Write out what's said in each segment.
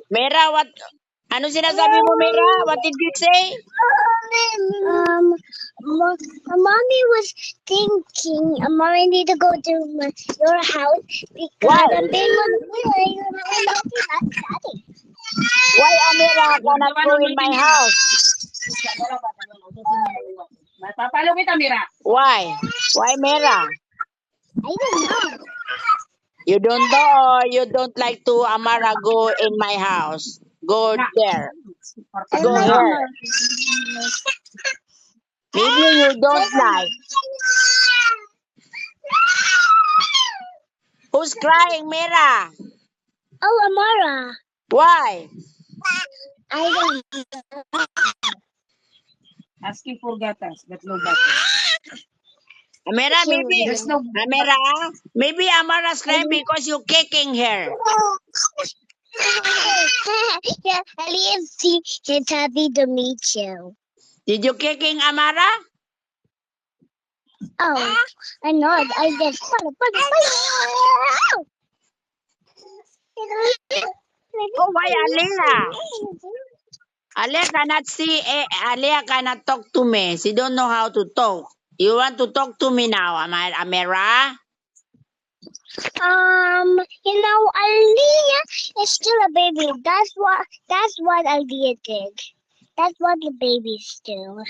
Mera, ano sinasabi mo, Mera? What did you say? Mommy was thinking, Mommy need to go to your house because Why? I'm being Why Amira cannot go in my house? Papalo kita, Mira. Why? Why, Mera? I don't know. You don't know or you don't like to Amara go in my house? Go there. I Go like here. Maybe you don't like. Who's crying, Mera? Oh, Amara. Why? I don't know. Asking for gatas, but no butter. Amira, maybe. There's no Amira, maybe Amara's crying because you kicking her. Yeah, at least he's happy to meet you. Did you kicking Amara? Oh, I know. I just. Oh, why Alea? Alea cannot see. Alea cannot talk to me. She don't know how to talk. You want to talk to me now, Amira? Aliyah is still a baby. That's what Aliyah did. That's what the babies do.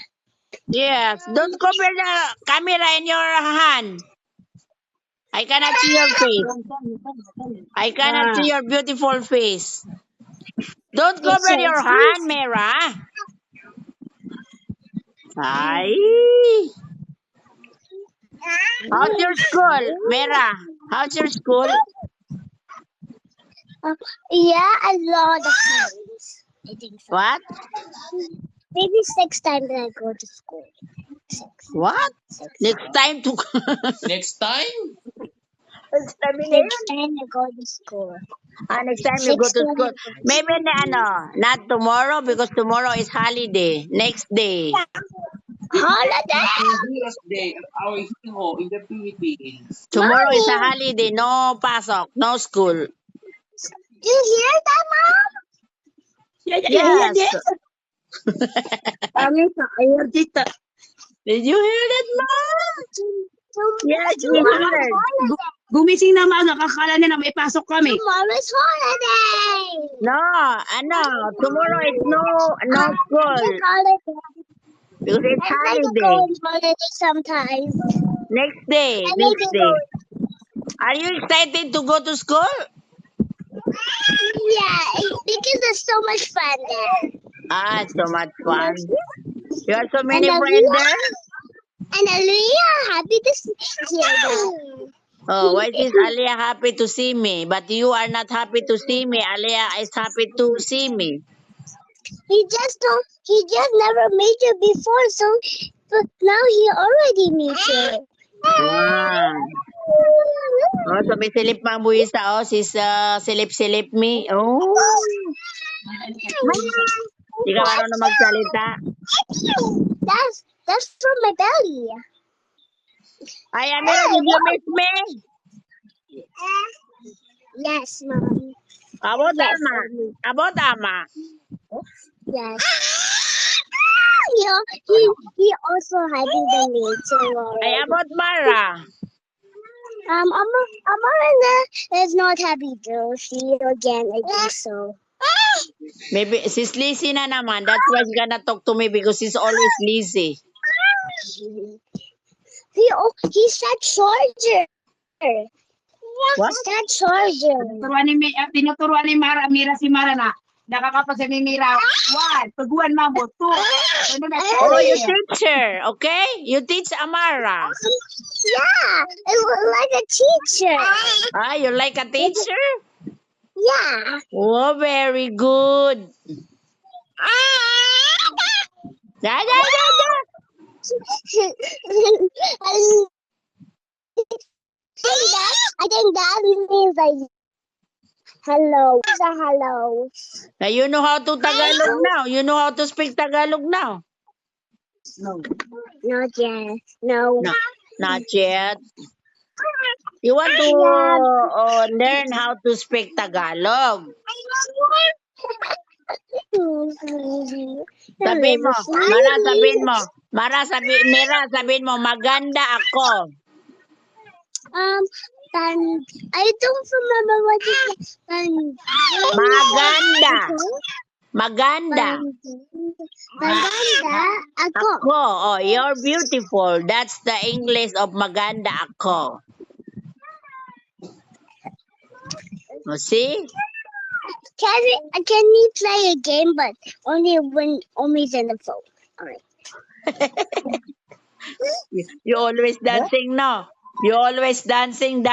Yes. Don't cover the camera in your hand. I cannot see your face. I cannot see your beautiful face. Don't cover your hand, Mira. Ay. How's your school, Mira? How's your school? Yeah, a lot of times. I think so. What? Maybe 6 times that I go to school. 6. What? 6. Next time to Next time? Next time Next time I go to school. next time you go to school. Maybe not tomorrow because tomorrow is holiday. Next day. Holiday. Heroes Day of our hero in the Philippines. Tomorrow is a holiday. No pasok. No school. Do you hear that, Mom? Yes. Did you hear that, Mom? Yes, we heard. Gumising na mga nakakala na may pasok kami. Tomorrow's holiday. No, tomorrow is no school. Because it's I like to go holiday. on holiday sometimes. Next day. I like Next to day. go. Are you excited to go to school? Yeah, because there's so much fun there. Ah, so much fun. You have so many And friends there? And Aliyah, happy to see you. Oh, why is Alia happy to see me? But you are not happy to see me. Alia is happy to see me. He just never met you before, so but now he already meets you. Ah. Oh, so may silip mang buwisa. Oh, sis silip-silip me. Oh. Hindi ka marunong magsalita. That's from my belly. Ay, Amira, did you miss me? Yes, Mom. About Yes, Ama. About Ama. Yes. He also happy to meet you. Ay, about Mara. Amara is not happy to see you again. I think so. Maybe she's lazy na naman. That's why she cannot talk to me because she's always lazy. He said charger. What? That charger. Tinuturuan ni Mira si Mara na nakakapasa ni Mira. 1, paguan mo 2. Oh, you teach her, okay? You teach Amara. Yeah, it was like a teacher. Ah, you like a teacher? Yeah. Oh, very good. Da. I think that means like hello. It's a hello. Now, you know how to Tagalog now. You know how to speak Tagalog now. No. Not yet. No. No, not yet. You want to learn how to speak Tagalog. Sabihin mo. Mara, sabihin mo. Mira, sabihin mo, maganda ako. I don't remember what it is. Maganda. Maganda. Maganda ako. Ako. Oh, you're beautiful. That's the English of maganda ako. Oh, see? Can we play a game, but only when Omi's in the phone? Alright. You always dancing, no? You always dancing?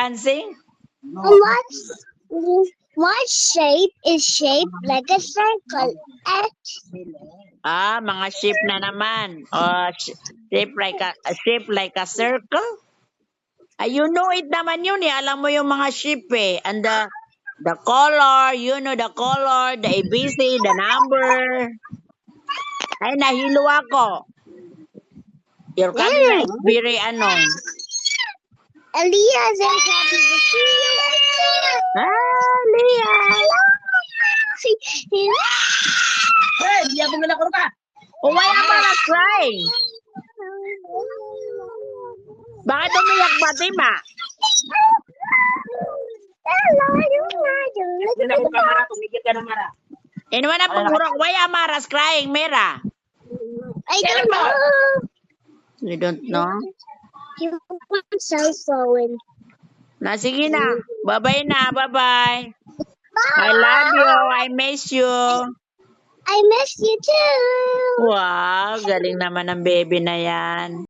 What shape is shaped like a circle? Ah, mga shape na naman. Oh, shape like a circle. Ah, you know it naman yun eh. Alam mo yung mga shape eh. And the color, you know the color, the ABC, the number. Ay, nahilo ako. Your camera is very Elia's in happy Ah, Leah. Hey, hindi ako nalakor ka. Oh, why am I not crying? Bakit umiyak ba, Tima? Nalakor ka, Mara. Tumigil ka na, Mara. Inuwan na pagurok. Why am I crying, Mira? I don't know. You don't know? He wants cell phone. Na, sige na. Bye-bye na. Bye-bye. I love you. I miss you. I miss you too. Wow, galing naman ng baby na yan.